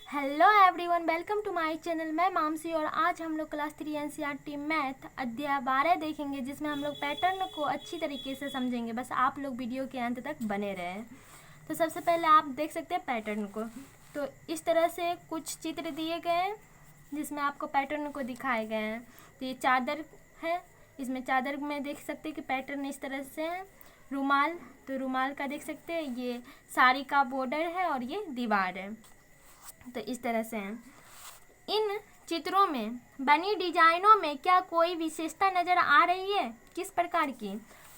Hello everyone, welcome to my channel. मैं मामसी और आज हम लोग क्लास 3 एनसीईआरटी मैथ अध्याय 12 देखेंगे, जिसमें हम लोग पैटर्न को अच्छी तरीके से समझेंगे। बस आप लोग वीडियो के अंत तक बने रहें। तो सबसे पहले आप देख सकते हैं पैटर्न को। तो इस तरह से कुछ चित्र दिए गए हैं जिसमें आपको पैटर्न को दिखाए गए हैं। तो ये चादर है, इसमें चादर में देख सकते हैं कि पैटर्न इस तरह से है। रुमाल, तो रुमाल का देख सकते हैं ये साड़ी का बॉर्डर है और ये दीवार है। तो इस तरह से हैं। इन चित्रों में बनी डिजाइनों में क्या कोई विशेषता नज़र आ रही है? किस प्रकार की?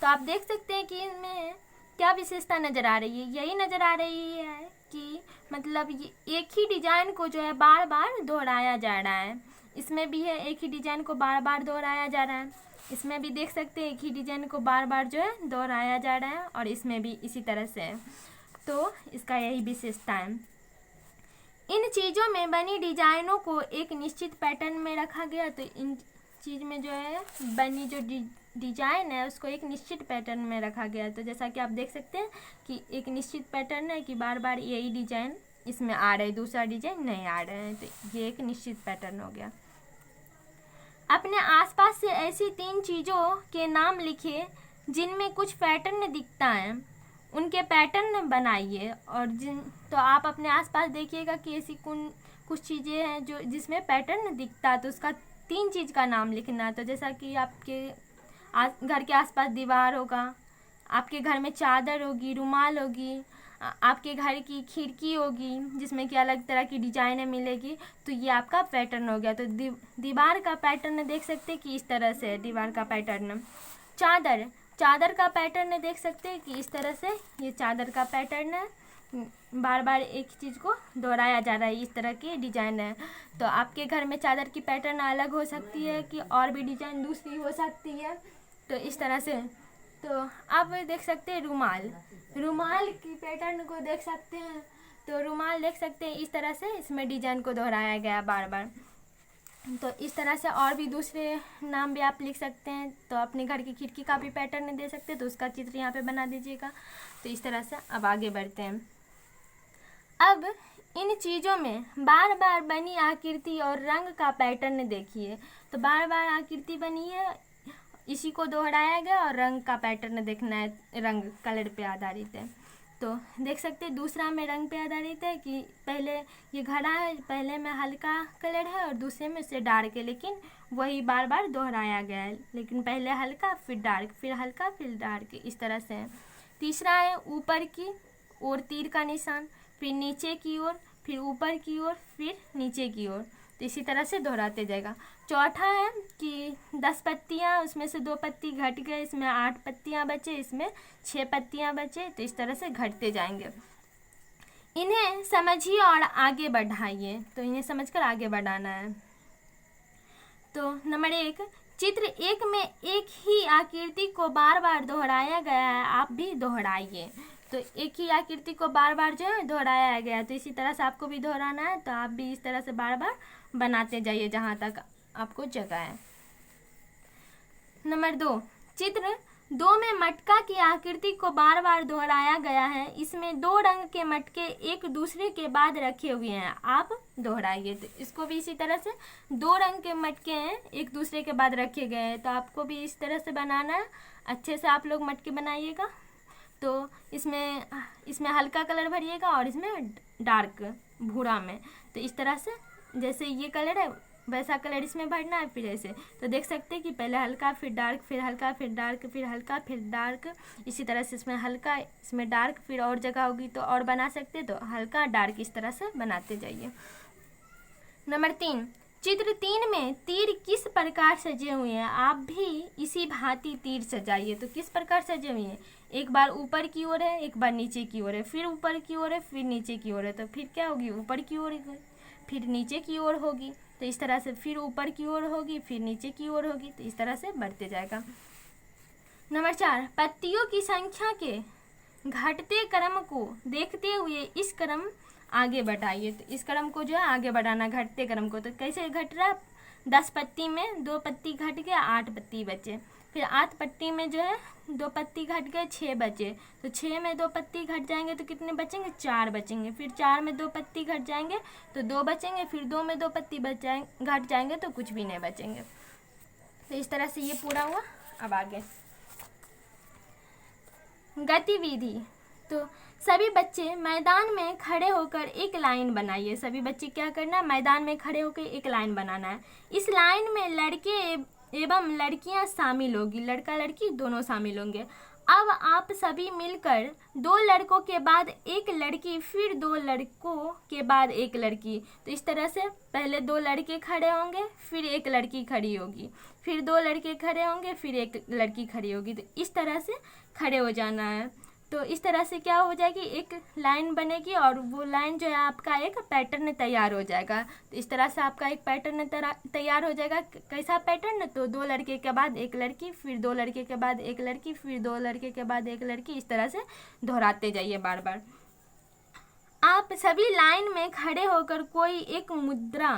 तो आप देख सकते हैं कि इनमें क्या विशेषता नज़र आ रही है। यही नज़र आ रही है कि मतलब ये एक ही डिजाइन को जो है बार बार दोहराया जा रहा है। इसमें भी है, एक ही डिजाइन को बार बार दोहराया जा रहा है। इसमें भी देख सकते हैं एक ही डिजाइन को बार बार जो है दोहराया जा रहा है, और इसमें भी इसी तरह से है। तो इसका यही विशेषता है। इन चीज़ों में बनी डिजाइनों को एक निश्चित पैटर्न में रखा गया। तो इन चीज़ में जो है बनी जो डिजाइन है उसको एक निश्चित पैटर्न में रखा गया। तो जैसा कि आप देख सकते हैं कि एक निश्चित पैटर्न है कि बार बार यही डिजाइन इसमें आ रहा है, दूसरा डिजाइन नहीं आ रहा है। तो ये एक निश्चित पैटर्न हो गया। अपने आसपास से ऐसी 3 चीज़ों के नाम लिखिए जिनमें कुछ पैटर्न दिखता है, उनके पैटर्न बनाइए। और तो आप अपने आसपास देखिएगा कि ऐसी कुछ चीज़ें हैं जो जिसमें पैटर्न दिखता है, तो उसका 3 चीज़ का नाम लिखना है। तो जैसा कि आपके घर के आसपास दीवार होगा, आपके घर में चादर होगी, रुमाल होगी, आपके घर की खिड़की होगी जिसमें कि अलग तरह की डिजाइनें मिलेगी। तो ये आपका पैटर्न हो गया। तो दीवार का पैटर्न देख सकते हैं कि इस तरह से है दीवार का पैटर्न। चादर का पैटर्न देख सकते हैं कि इस तरह से ये चादर का पैटर्न है, बार बार एक चीज़ को दोहराया जा रहा है, इस तरह की डिजाइन है। तो आपके घर में चादर की पैटर्न अलग हो सकती है कि और भी डिजाइन दूसरी हो सकती है। तो इस तरह से तो आप देख सकते हैं रुमाल की पैटर्न को देख सकते हैं। तो रुमाल देख सकते हैं इस तरह से, इसमें डिजाइन को दोहराया गया बार बार। तो इस तरह से और भी दूसरे नाम भी आप लिख सकते हैं। तो अपने घर की खिड़की का भी पैटर्न दे सकते हैं, तो उसका चित्र यहाँ पे बना दीजिएगा। तो इस तरह से अब आगे बढ़ते हैं। अब इन चीज़ों में बार बार बनी आकृति और रंग का पैटर्न देखिए। तो बार बार आकृति बनी है, इसी को दोहराया गया, और रंग का पैटर्न देखना है, रंग कलर पे आधारित है। तो देख सकते हैं दूसरा में रंग पे आधारित है कि पहले ये घड़ा है, पहले में हल्का कलर है और दूसरे में से डार्क है, लेकिन वही बार बार दोहराया गया है। लेकिन पहले हल्का फिर डार्क, फिर हल्का फिर डार्क, इस तरह से है। तीसरा है ऊपर की ओर तीर का निशान, फिर नीचे की ओर, फिर ऊपर की ओर, फिर नीचे की ओर। तो इसी तरह से दोहराते जाएगा। चौथा है कि 10 पत्तियाँ, उसमें से 2 पत्ती घट गए, इसमें 8 पत्तियाँ बचे, इसमें 6 पत्तियाँ बचे। तो इस तरह से घटते जाएंगे। इन्हें समझिए और आगे बढ़ाइए। तो इन्हें समझकर आगे बढ़ाना है। तो नंबर 1, चित्र 1 में एक ही आकृति को बार बार दोहराया गया है, आप भी दोहराइए। तो एक ही आकृति को बार बार जो है दोहराया गया है, तो इसी तरह से आपको भी दोहराना है। तो आप भी इस तरह से बार बार बनाते जाइए जहाँ तक आपको जगह है। नंबर 2, चित्र 2 में मटका की आकृति को बार बार दोहराया गया है। इसमें 2 रंग के मटके एक दूसरे के बाद रखे हुए हैं, आप दोहराइए। तो इसको भी इसी तरह से 2 रंग के मटके हैं, एक दूसरे के बाद रखे गए हैं, तो आपको भी इस तरह से बनाना है। अच्छे से आप लोग मटके बनाइएगा। तो इसमें हल्का कलर भरिएगा और इसमें डार्क भूरा में। तो इस तरह से जैसे ये कलर है वैसा कलर इसमें भरना है। फिर ऐसे तो देख सकते हैं कि पहले हल्का फिर डार्क, फिर हल्का फिर डार्क, फिर हल्का फिर डार्क। इसी तरह से इसमें हल्का, इसमें डार्क, फिर और जगह होगी तो और बना सकते हैं। तो हल्का डार्क इस तरह से बनाते जाइए। नंबर 3, चित्र 3 में तीर किस प्रकार सजे हुए हैं, आप भी इसी भांति तीर सजाइए। तो किस प्रकार सजे हुए हैं, एक बार ऊपर की ओर है, एक बार नीचे की ओर है, फिर ऊपर की ओर है, फिर नीचे की ओर है। तो फिर क्या होगी, ऊपर की ओर फिर नीचे की ओर होगी। तो इस तरह से फिर ऊपर की ओर होगी, फिर नीचे की ओर होगी। तो इस तरह से बढ़ते जाएगा। नंबर 4, पत्तियों की संख्या के घटते क्रम को देखते हुए इस क्रम आगे बढ़ाइए। तो इस क्रम को जो है आगे बढ़ाना, घटते क्रम को। तो कैसे घट रहा है, 10 पत्ती में 2 पत्ती घट गया, 8 पत्ती बचे। फिर आठ पत्ती में जो है 2 पत्ती घट गए, 6 बचे। तो 6 में 2 पत्ती घट जाएंगे तो कितने बचेंगे, 4 बचेंगे। फिर 4 में 2 पत्ती घट जाएंगे तो 2 बचेंगे। फिर 2 में 2 पत्ती घट जाएंगे तो कुछ भी नहीं बचेंगे। तो इस तरह से ये पूरा हुआ। अब आगे गतिविधि। तो सभी बच्चे मैदान में खड़े होकर एक लाइन बनाइए। सभी बच्चे क्या करना है, मैदान में खड़े होकर एक लाइन बनाना है। इस लाइन में लड़के एवं लड़कियां शामिल होगी, लड़का लड़की दोनों शामिल होंगे। अब आप सभी मिलकर 2 लड़कों के बाद एक लड़की, फिर 2 लड़कों के बाद एक लड़की। तो इस तरह से पहले 2 लड़के खड़े होंगे, फिर एक लड़की खड़ी होगी, फिर 2 लड़के खड़े होंगे, फिर एक लड़की खड़ी होगी। तो इस तरह से खड़े हो जाना है। तो इस तरह से क्या हो जाएगी, एक लाइन बनेगी और वो लाइन जो है आपका एक पैटर्न तैयार हो जाएगा। तो इस तरह से आपका एक पैटर्न तैयार हो जाएगा। कैसा पैटर्न, तो 2 लड़के के बाद एक लड़की, फिर 2 लड़के के बाद एक लड़की, फिर 2 लड़के के बाद एक लड़की, इस तरह से दोहराते जाइए बार बार। आप सभी लाइन में खड़े होकर कोई एक मुद्रा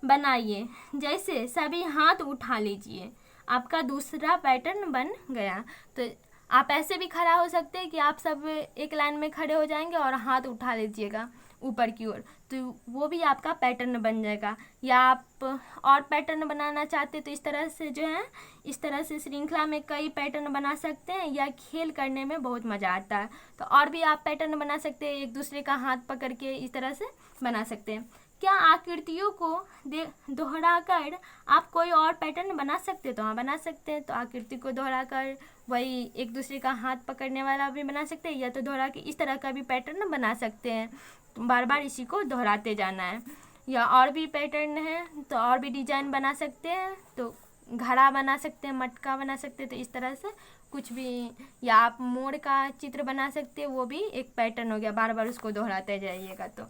बनाइए, जैसे सभी हाथ उठा लीजिए। आपका दूसरा पैटर्न बन गया। तो आप ऐसे भी खड़ा हो सकते हैं कि आप सब एक लाइन में खड़े हो जाएंगे और हाथ उठा लीजिएगा ऊपर की ओर, तो वो भी आपका पैटर्न बन जाएगा। या आप और पैटर्न बनाना चाहते तो इस तरह से जो है, इस तरह से श्रृंखला में कई पैटर्न बना सकते हैं। या खेल करने में बहुत मज़ा आता है तो और भी आप पैटर्न बना सकते हैं, एक दूसरे का हाथ पकड़ के इस तरह से बना सकते हैं। क्या आकृतियों को दोहराकर आप कोई और पैटर्न बना सकते हैं, तो हाँ बना सकते हैं। तो आकृति को दोहराकर वही एक दूसरे का हाथ पकड़ने वाला भी बना सकते हैं, या तो दोहरा के इस तरह का भी पैटर्न बना सकते हैं। तो बार बार इसी को दोहराते जाना है। या और भी पैटर्न है तो और भी डिजाइन बना सकते हैं। तो घड़ा बना सकते हैं, मटका बना सकते हैं। तो इस तरह से कुछ भी, या आप मोर का चित्र बना सकते हैं, वो भी एक पैटर्न हो गया। बार बार उसको दोहराते जाइएगा। तो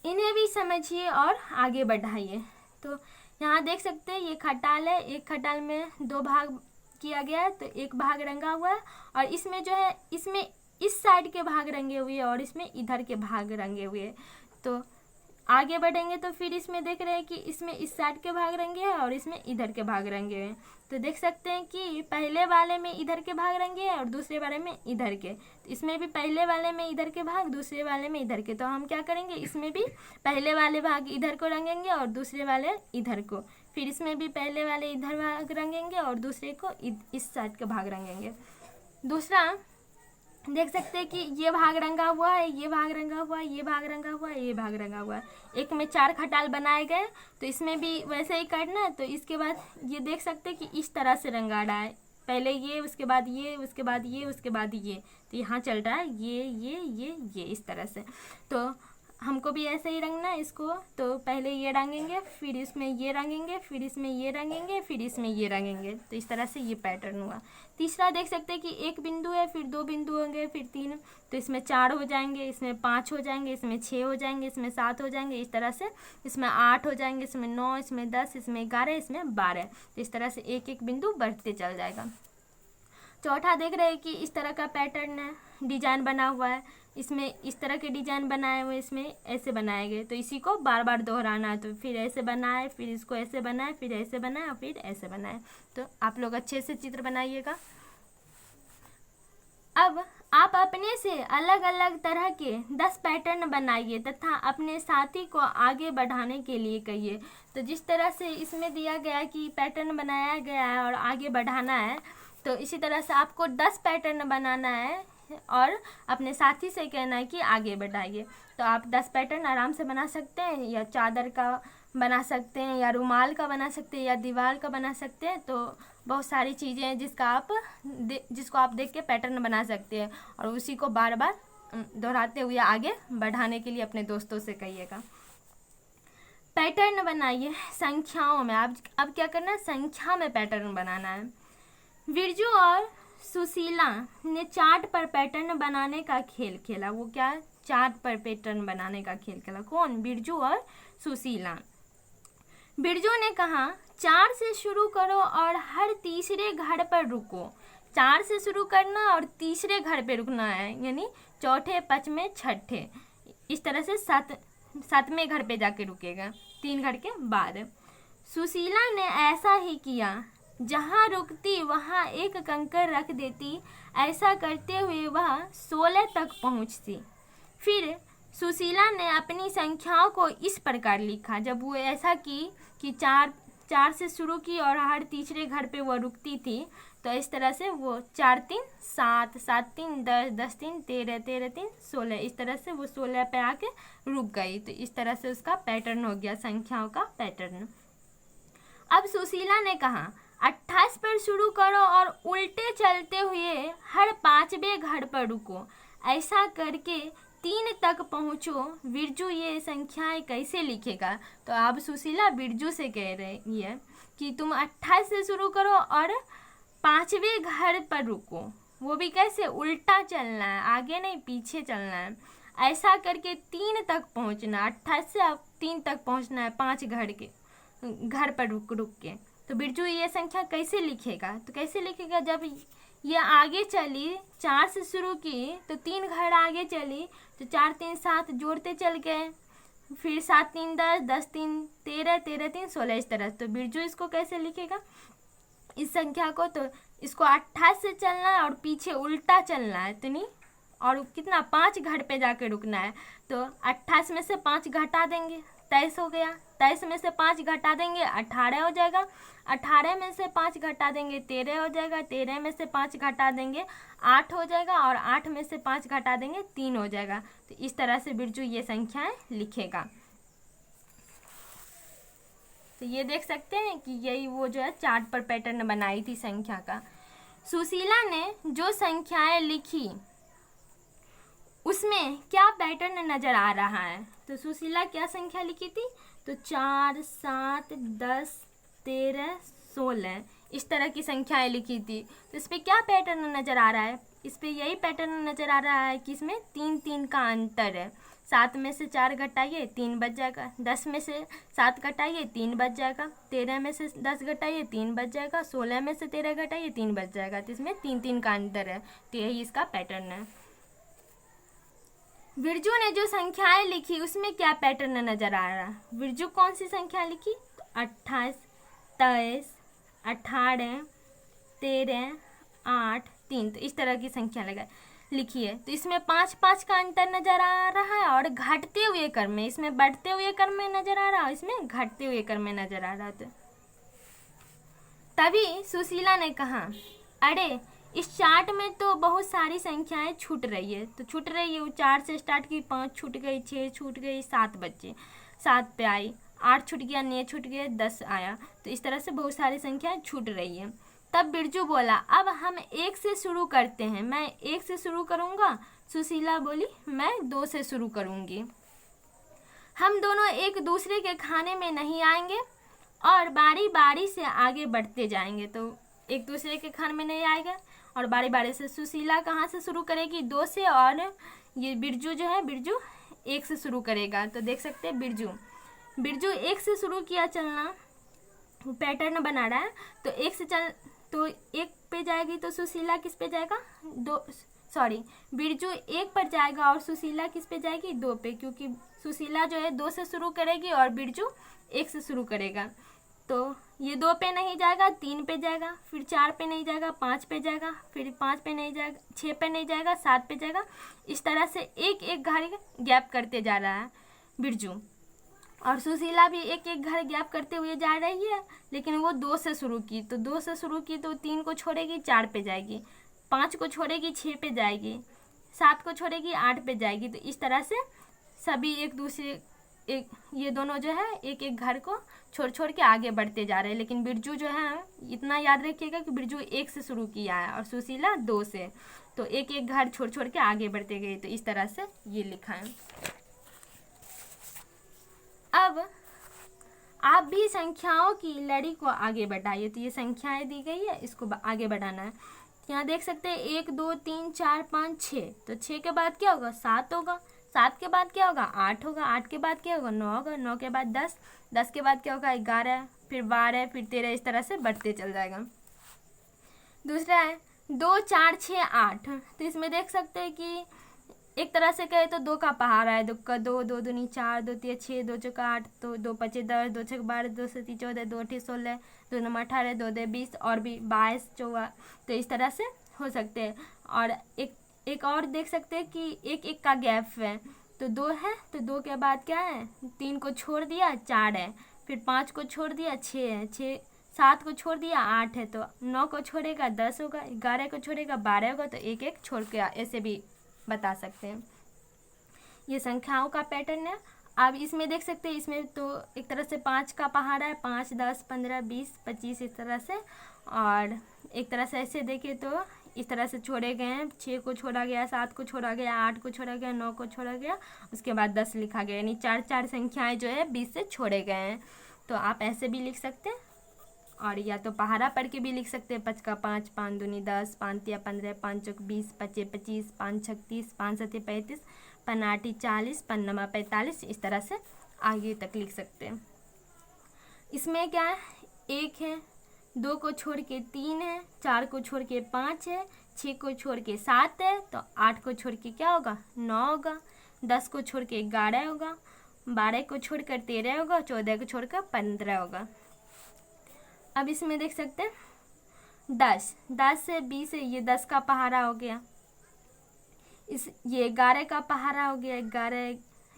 इन्हें भी समझिए और आगे बढ़ाइए। तो यहाँ देख सकते हैं ये खटाल है। एक खटाल में 2 भाग किया गया है। तो एक भाग रंगा हुआ है और इसमें जो है, इसमें इस साइड के भाग रंगे हुए हैं और इसमें इधर के भाग रंगे हुए हैं। तो आगे बढ़ेंगे तो फिर इसमें देख रहे हैं कि इसमें इस साइड के भाग रंगे हैं और इसमें इधर के भाग रंगे हुए हैं। तो देख सकते हैं कि पहले वाले में इधर के भाग रंगे हैं और दूसरे वाले में इधर के। तो इसमें भी पहले वाले में इधर के भाग, दूसरे वाले में इधर के। तो हम क्या करेंगे, इसमें भी पहले वाले भाग इधर को रंगेंगे और दूसरे वाले इधर को। फिर इसमें भी पहले वाले इधर भाग रंगेंगे और दूसरे को इस साइड के भाग रंगेंगे। दूसरा देख सकते हैं कि ये भाग रंगा हुआ है, ये भाग रंगा हुआ है, ये भाग रंगा हुआ है, ये भाग रंगा हुआ है। एक में 4 खटाल बनाए गए। तो इसमें भी वैसे ही करना है। तो इसके बाद ये देख सकते हैं कि इस तरह से रंगा रहा है, पहले ये, उसके बाद ये, उसके बाद ये, उसके बाद ये। तो यहाँ चल रहा है ये इस तरह से। तो हमको भी ऐसे ही रंगना है इसको। तो पहले ये रंगेंगे, फिर इसमें ये रंगेंगे, फिर इसमें ये रंगेंगे, फिर इसमें ये रंगेंगे। तो इस तरह से ये पैटर्न हुआ। तीसरा देख सकते हैं कि 1 बिंदु है, फिर 2 बिंदु होंगे, फिर 3। तो इसमें 4 हो जाएंगे, इसमें 5 हो जाएंगे, इसमें 6 हो जाएंगे, इसमें 7 हो जाएंगे, इस तरह से इसमें 8 हो जाएंगे, इसमें 9, इसमें 10, इसमें 11, इसमें 12। तो इस तरह से एक एक बिंदु बढ़ते चल जाएगा। चौथा देख रहे हैं कि इस तरह का पैटर्न है, डिजाइन बना हुआ है। इसमें इस तरह के डिजाइन बनाए हुए, इसमें ऐसे बनाए गए। तो इसी को बार बार दोहराना है। तो फिर ऐसे बनाए, फिर इसको ऐसे बनाए, फिर ऐसे बनाए और फिर ऐसे बनाए। तो आप लोग अच्छे से चित्र बनाइएगा। अब आप अपने से अलग अलग तरह के 10 पैटर्न बनाइए तथा अपने साथी को आगे बढ़ाने के लिए कहिए। तो जिस तरह से इसमें दिया गया कि पैटर्न बनाया गया है और आगे बढ़ाना है, तो इसी तरह से आपको 10 पैटर्न बनाना है और अपने साथी से कहना है कि आगे बढ़ाइए। तो आप 10 पैटर्न आराम से बना सकते हैं, या चादर का बना सकते हैं, या रुमाल का बना सकते हैं, या दीवार का बना सकते हैं। तो बहुत सारी चीज़ें हैं जिसको आप देख के पैटर्न बना सकते हैं और उसी को बार बार दोहराते हुए आगे बढ़ाने के लिए अपने दोस्तों से कहिएगा। पैटर्न बनाइए संख्याओं में। अब क्या करना है, संख्या में पैटर्न बनाना है। बिरजू और सुशीला ने चार्ट पर पैटर्न बनाने का खेल खेला। वो क्या, चार्ट पर पैटर्न बनाने का खेल खेला। कौन, बिरजू और सुशीला। बिरजू ने कहा 4 से शुरू करो और हर तीसरे घर पर रुको। 4 से शुरू करना और तीसरे घर पे रुकना है, यानी चौथे, पांचवें, छठे, इस तरह से 7वें घर पे जाके रुकेगा 3 घर के बाद। सुशीला ने ऐसा ही किया। जहाँ रुकती वहाँ एक कंकर रख देती। ऐसा करते हुए वह 16 तक पहुँचती। फिर सुशीला ने अपनी संख्याओं को इस प्रकार लिखा। जब वो ऐसा की कि चार से शुरू की और हर तीसरे घर पे वो रुकती थी, तो इस तरह से वो 4 3 7, 7 3 10, 10 3 13, 13 3 16, इस तरह से वो 16 पे आके रुक गई। तो इस तरह से उसका पैटर्न हो गया, संख्याओं का पैटर्न। अब सुशीला ने कहा 28 पर शुरू करो और उल्टे चलते हुए हर 5वें घर पर रुको। ऐसा करके 3 तक पहुँचो। बिरजू ये संख्याएं कैसे लिखेगा? तो अब सुशीला बिरजू से कह रही है कि तुम 28 से शुरू करो और 5वें घर पर रुको। वो भी कैसे? उल्टा चलना है, आगे नहीं पीछे चलना है। ऐसा करके 3 तक पहुँचना, 28 से अब 3 तक पहुँचना है, 5 घर पर रुक के। तो बिरजू ये संख्या कैसे लिखेगा? तो कैसे लिखेगा? जब ये आगे चली, 4 से शुरू की तो 3 घर आगे चली, तो 4 3 7 जोड़ते चल गए। फिर 7 3 10, 10 3 13, 13 3 16, इस तरह। तो बिरजू इसको कैसे लिखेगा इस संख्या को? तो इसको 28 से चलना है और पीछे उल्टा चलना है, तो नहीं, और कितना 5 घर पे जाके रुकना है। तो 28 में से 5 घटा देंगे, 23 हो गया। 23 में से 5 घटा देंगे, 18 हो जाएगा। 18 में से 5 घटा देंगे, 13 हो जाएगा। 13 में से 5 घटा देंगे, 8 हो जाएगा। और 8 में से 5 घटा देंगे, 3 हो जाएगा। तो इस तरह से बिरजू ये संख्याएं लिखेगा। तो ये देख सकते हैं कि यही वो जो है चार्ट पर पैटर्न बनाई थी संख्या का। सुशीला ने जो संख्याएं लिखी उसमें क्या पैटर्न नजर आ रहा है? तो सुशीला क्या संख्या लिखी थी? तो 4 7 10 13 16, इस तरह की संख्याएं लिखी थी। तो इस पर क्या पैटर्न नजर आ रहा है? इस पर यही पैटर्न नजर आ रहा है कि इसमें 3 3 का अंतर है। 7 में से 4 घटाइए, 3 बच जाएगा। 10 में से 7 घटाइए, 3 बच जाएगा। 13 में से 10 घटाइए, 3 बच जाएगा। 16 में से 13 घटाइए, 3 बच जाएगा। तो इसमें 3 3 का अंतर है। तो यही इसका पैटर्न है। बिरजू ने जो संख्याएं लिखी उसमें क्या पैटर्न नजर आ रहा है? बिरजू कौन सी संख्या लिखी? तो 28, 23, 18, 13, 8, 3, तो इस तरह की संख्या लिखी है। तो इसमें 5 5 का अंतर नजर आ रहा है और घटते हुए क्रम में, इसमें बढ़ते हुए क्रम में नजर आ रहा है, इसमें घटते हुए क्रम में नजर आ रहा था। तभी सुशीला ने कहा, अरे इस चार्ट में तो बहुत सारी संख्याएं छूट रही है। तो छूट रही है, वो 4 से स्टार्ट की, 5 छूट गई, 6 छूट गई, 7 बच्चे 7 पे आई, 8 छूट गया, 9 छूट गए, 10 आया। तो इस तरह से बहुत सारी संख्याएं छूट रही है। तब बिरजू बोला, अब हम 1 से शुरू करते हैं। मैं 1 से शुरू करूँगा। सुशीला बोली, मैं 2 से शुरू करूँगी। हम दोनों एक दूसरे के खाने में नहीं आएंगे और बारी बारी से आगे बढ़ते जाएंगे। तो एक दूसरे के खाने में नहीं आएगा और बारी बारी से। सुशीला कहाँ से शुरू करेगी? 2 से, और ये बिरजू जो है, बिरजू 1 से शुरू करेगा। तो देख सकते हैं बिरजू 1 से शुरू किया चलना, पैटर्न बना रहा है। तो 1 से चल, तो 1 पे जाएगी तो सुशीला किस पे जाएगा? बिरजू 1 पर जाएगा और सुशीला किस पे जाएगी? 2 पे, क्योंकि सुशीला जो है 2 से शुरू करेगी और बिरजू 1 से शुरू करेगा। तो ये 2 पे नहीं जाएगा, 3 पे जाएगा, फिर 4 पे नहीं जाएगा, 5 पे जाएगा, फिर 5 पे नहीं जाएगा, 6 पे नहीं जाएगा, 7 पे जाएगा। इस तरह से एक एक घर गैप करते जा रहा है बिरजू। और सुशीला भी एक एक घर गैप करते हुए जा रही है, लेकिन वो 2 से शुरू की। तो 2 से शुरू की तो 3 को छोड़ेगी, 4 पे जाएगी। 5 को छोड़ेगी, 6 पे जाएगी। 7 को छोड़ेगी, 8 पे जाएगी। तो इस तरह से सभी ये दोनों जो है एक एक घर को छोड़ छोड़ के आगे बढ़ते जा रहे हैं। लेकिन बिरजू जो है, इतना याद रखिएगा कि बिरजू 1 से शुरू किया है और सुशीला 2 से। तो एक एक घर छोड़ छोड़ के आगे बढ़ते गए। तो इस तरह से ये लिखा है। अब आप भी संख्याओं की लड़ी को आगे बढ़ाइए। तो ये संख्याएं दी गई है, इसको आगे बढ़ाना है। यहाँ देख सकते हैं 1 2 3 4 5 6। तो 6 के बाद क्या होगा? 7 होगा। 7 के बाद क्या होगा? 8 होगा। 8 के बाद क्या होगा? 9 होगा। 9 के बाद 10। 10 के बाद क्या होगा? 11, फिर 12, फिर 13, इस तरह से बढ़ते चल जाएगा। दूसरा है 2 4 6 8। तो इसमें देख सकते हैं कि एक तरह से कहे तो 2 का पहाड़ा है। 2 का 2, 2 दूनी 4, 2 तिया 6, 2 चौका 8, तो 2 पचे 10, 2 छक 12, 2 सती 14, 2 अठी 16, 2 नम 18, 2 दे 20 और भी 22 24। तो इस तरह से हो सकते हैं। और एक और देख सकते हैं कि एक एक का गैप है। तो 2 है तो 2 के बाद क्या है, 3 को छोड़ दिया 4 है, फिर 5 को छोड़ दिया 6 है, 7 को छोड़ दिया 8 है, तो 9 को छोड़ेगा 10 होगा, 11 को छोड़ेगा 12 होगा। तो एक एक छोड़ के ऐसे भी बता सकते हैं। ये संख्याओं का पैटर्न है। अब इसमें देख सकते हैं, इसमें तो एक तरह से 5 का पहाड़ा है, 5 10 15 20 25 इस तरह से। और एक तरह से ऐसे देखें तो इस तरह से छोड़े गए हैं। 6 को छोड़ा गया, 7 को छोड़ा गया, 8 को छोड़ा गया, 9 को छोड़ा गया, उसके बाद 10 लिखा गया। यानी 4 संख्याएं जो है 20 से छोड़े गए हैं। तो आप ऐसे भी लिख सकते हैं, और या तो पहाड़ा पढ़ के भी लिख सकते हैं। 5 का 5, 5 दूनी 10, 5 तिया 15, 5 चौक 20, 5 25, 5 छक 30, 5 सती 35, 5 आठी 40, 5 नमा 45। इस तरह से आगे तक लिख सकते हैं। इसमें क्या है, 1 है, 2 को छोड़ के 3 है, 4 को छोड़ के 5 है, 6 को छोड़ के 7 है, तो 8 को छोड़ के क्या होगा 9 होगा, 10 को छोड़ के 11 होगा, 12 को छोड़कर 13 होगा, 14 को छोड़कर 15 होगा। अब इसमें देख सकते हैं 10 से 20 है, ये 10 का पहाड़ा हो गया। ये 11 का पहाड़ा हो गया।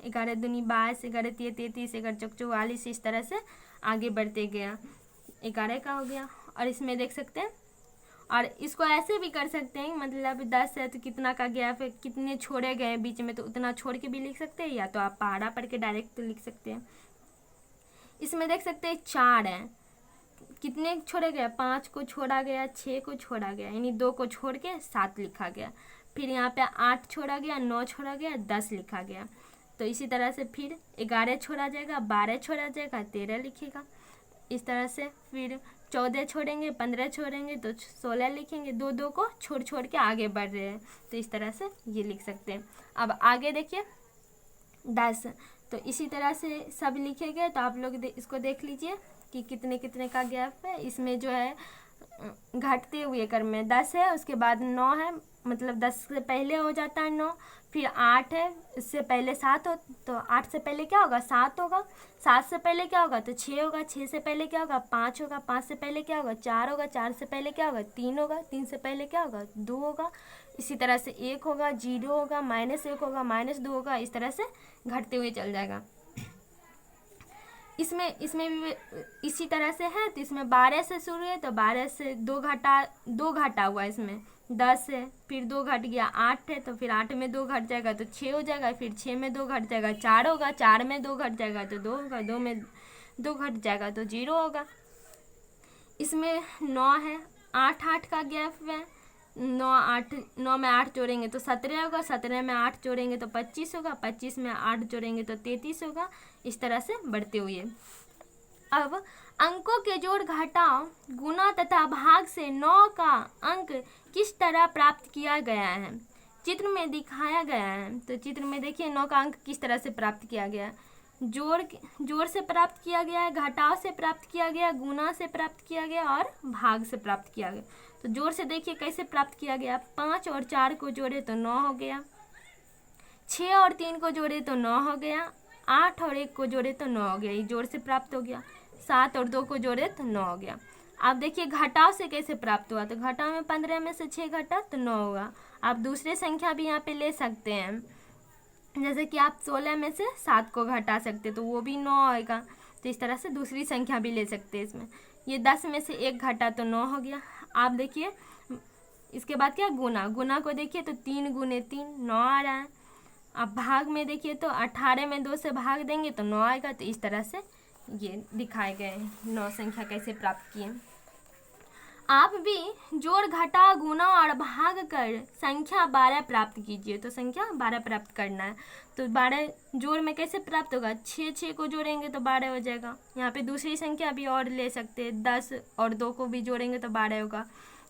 11 दूनी 22, 11 तिया 33, 11 चौक 44। इस तरह से आगे बढ़ते गया, 11 का हो गया। और इसमें देख सकते हैं, और इसको ऐसे भी कर सकते हैं, मतलब 10 है तो कितना का गैप है, कितने छोड़े गए बीच में, तो उतना छोड़ के भी लिख सकते हैं, या तो आप पहाड़ा पढ़ के डायरेक्ट तो लिख सकते हैं। इसमें देख सकते हैं 4 है, कितने छोड़े गए, 5 को छोड़ा गया, 6 को छोड़ा गया, यानी 2 को छोड़ के 7 लिखा गया। फिर यहाँ पे 8 छोड़ा गया, 9 छोड़ा गया, 10 लिखा गया। तो इसी तरह से फिर 11 छोड़ा जाएगा, 12 छोड़ा जाएगा, 13 लिखेगा। इस तरह से फिर 14 छोड़ेंगे, 15 छोड़ेंगे तो 16 लिखेंगे। 2 को छोड़ छोड़ के आगे बढ़ रहे हैं, तो इस तरह से ये लिख सकते हैं। अब आगे देखिए 10, तो इसी तरह से सब लिखे गए। तो आप लोग इसको देख लीजिए कि कितने कितने का गैप है। इसमें जो है घटते हुए क्रम में 10 है, उसके बाद 9 है, मतलब 10 से पहले हो जाता है 9, फिर 8 है, इससे पहले 7 हो, तो 8 से पहले क्या होगा 7 होगा, 7 से पहले क्या होगा तो 6 होगा, 6 से पहले क्या होगा 5 होगा, 5 से पहले क्या होगा 4 होगा, 4 से पहले क्या होगा 3 होगा, 3 से पहले क्या होगा 2 होगा। इसी तरह से 1 होगा, 0 होगा, -1 होगा, -2 होगा। इस तरह से घटते हुए चल जाएगा। इसमें भी इसी तरह से है। तो इसमें 12 से शुरू है, तो 12 से 2 घटा हुआ है। इसमें 10 है, फिर 2 घट गया, 8 है, तो फिर 8 में 2 घट जाएगा तो 6 हो जाएगा, फिर 6 में 2 घट जाएगा 4 होगा, 4 में 2 घट जाएगा तो 2 होगा, 2 में 2 घट जाएगा तो 0 होगा। इसमें 9 है, 8 का गैप है। 9 में 8 जोड़ेंगे तो 17 होगा, 17 में 8 जोड़ेंगे तो 25 होगा, 25 में 8 जोड़ेंगे तो 33 होगा। इस तरह से बढ़ते हुए अब अंकों के जोड़ घटाव गुणा तथा भाग से 9 का अंक किस तरह प्राप्त किया गया है, चित्र में दिखाया गया है। तो चित्र में देखिए 9 का अंक किस तरह से प्राप्त किया गया है। जोड़ से प्राप्त किया गया है, घटाव से प्राप्त किया गया, गुणा से प्राप्त किया गया और भाग से प्राप्त किया गया। तो जोड़ से देखिए कैसे प्राप्त किया गया। 5 और 4 को जोड़े तो 9 हो गया, 6 और 3 को जोड़े तो 9 हो गया, 8 और 1 को जोड़े तो 9 हो गया, ये जोड़ से प्राप्त हो गया। 7 और 2 को जोड़े तो 9 हो गया। अब देखिए घटाव से कैसे प्राप्त हुआ। तो घटाव में 15 में से 6 घटा तो 9 होगा। आप दूसरे संख्या भी यहाँ पे ले सकते हैं, जैसे कि आप 16 में से 7 को घटा सकते तो वो भी 9 आएगा। तो इस तरह से दूसरी संख्या भी ले सकते हैं। इसमें ये 10 में से 1 घटा तो 9 हो गया। आप देखिए इसके बाद क्या गुना को देखिए तो 3 गुने 3 9 आ रहा है। अब भाग में देखिए तो 18 में 2 से भाग देंगे तो 9 आएगा। तो इस तरह से ये दिखाए गए 9 संख्या कैसे प्राप्त किए। आप भी जोड़ घटा गुना और भाग कर संख्या 12 प्राप्त कीजिए। तो संख्या 12 प्राप्त करना है। तो 12 जोड़ में कैसे प्राप्त होगा, 6 को जोड़ेंगे तो 12 हो जाएगा। यहाँ पे दूसरी संख्या भी और ले सकते हैं, 10 और 2 को भी जोड़ेंगे तो 12 होगा।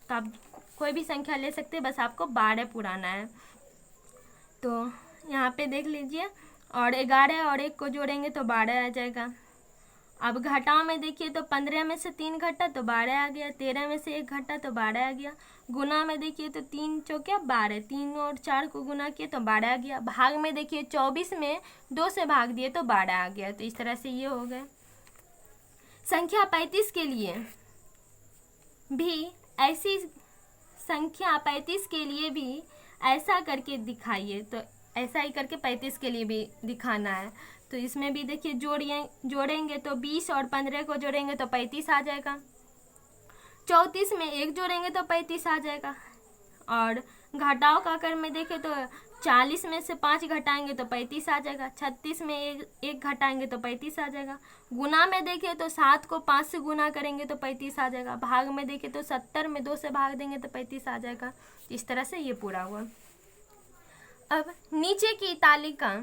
तो आप कोई भी संख्या ले सकते हैं, बस आपको 12 पुराना है। तो यहाँ पे देख लीजिए, और 11 और 1 को जोड़ेंगे तो 12 आ जाएगा। अब घटाव में देखिए तो 15 में से 3 घटा तो 12 आ गया, 13 में से 1 घटा तो 12 आ गया। गुना में देखिए तो 3 चौके 12, 3 और 4 को गुना किए तो 12 आ गया। भाग में देखिए 24 में 2 से भाग दिए तो 12 आ गया। तो इस तरह से ये हो गए। संख्या 35 के लिए भी ऐसी संख्या 35 के लिए भी ऐसा करके दिखाइए। तो ऐसा ही करके 35 के लिए भी दिखाना है। तो इसमें भी देखिए जोड़ेंगे तो 20 और 15 को जोड़ेंगे तो 35 आ जाएगा। 34 में 1 जोड़ेंगे तो 35 आ जाएगा। और घटाव का कर में देखें तो 40 में से 5 घटाएंगे तो 35 आ जाएगा। 36 में एक घटाएंगे तो 35 आ जाएगा। गुना में देखें तो 7 को 5 से गुना करेंगे तो 35 आ जाएगा। भाग में देखें तो 70 में 2 से भाग देंगे तो 35 आ जाएगा। इस तरह से ये पूरा हुआ। अब नीचे की तालिका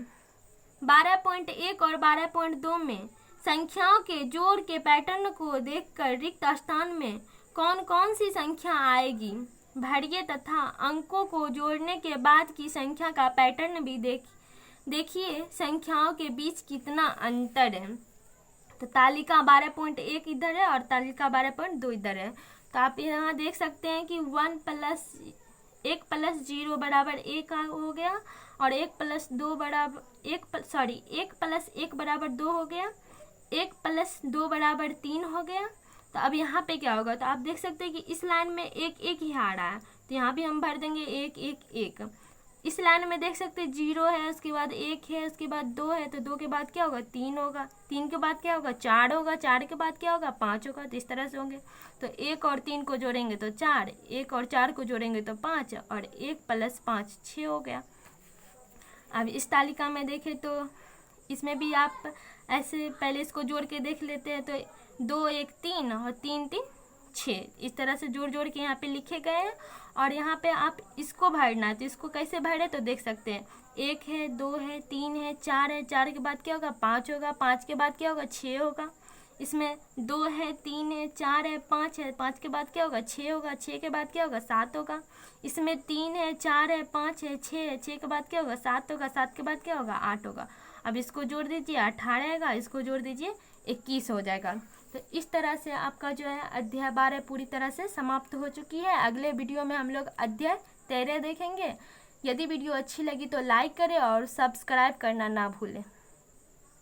12.1 और 12.2 में संख्याओं के जोड़ के पैटर्न को देखकर रिक्त स्थान में कौन कौन सी संख्या आएगी भरिए तथा अंकों को जोड़ने के बाद की संख्या का पैटर्न भी देखिए संख्याओं के बीच कितना अंतर है। तो तालिका 12.1 इधर है और तालिका 12.2 इधर है। तो आप यहाँ देख सकते हैं कि 1 + 0 बराबर 1 हो गया और 1 + 1 बराबर 2 हो गया, 1 + 2 बराबर 3 हो गया। तो अब यहाँ पे क्या होगा, तो आप देख सकते हैं कि इस लाइन में 1 1 ही आ रहा है, तो यहाँ भी हम भर देंगे 1 1 1। इस लाइन में देख सकते हैं 0 है, उसके बाद 1 है, उसके बाद 2 है, तो 2 के बाद क्या होगा 3 होगा, 3 के बाद क्या होगा 4 होगा, 4 के बाद क्या होगा 5 होगा। तो इस तरह से होंगे। तो 1 और 3 को जोड़ेंगे तो 4, 1 और 4 को जोड़ेंगे तो 5 और 1 + 5 6 हो गया। अब इस तालिका में देखें तो इसमें भी आप ऐसे पहले इसको जोड़ के देख लेते हैं। तो 2 1 3 और 3 3 6 इस तरह से जोड़ जोड़ के यहाँ पे लिखे गए हैं। और यहाँ पे आप इसको भरना है, तो इसको कैसे भरे तो देख सकते हैं 1 है, 2 है, 3 है, 4 है, 4 के बाद क्या होगा 5 होगा, 5 के बाद क्या होगा 6 होगा। इसमें 2 है, 3 है, 4 है, 5 है, 5 के बाद क्या होगा 6 होगा, 6 के बाद क्या होगा 7 होगा। इसमें 3 है, 4 है, 5 है, 6 है, 6 के बाद क्या होगा 7 होगा, 7 के बाद क्या होगा 8 होगा। अब इसको जोड़ दीजिए 18 आएगा, इसको जोड़ दीजिए 21 हो जाएगा। तो इस तरह से आपका जो है अध्याय 12 पूरी तरह से समाप्त हो चुकी है। अगले वीडियो में हम लोग अध्याय 13 देखेंगे। यदि वीडियो अच्छी लगी तो लाइक करें और सब्सक्राइब करना ना भूलें।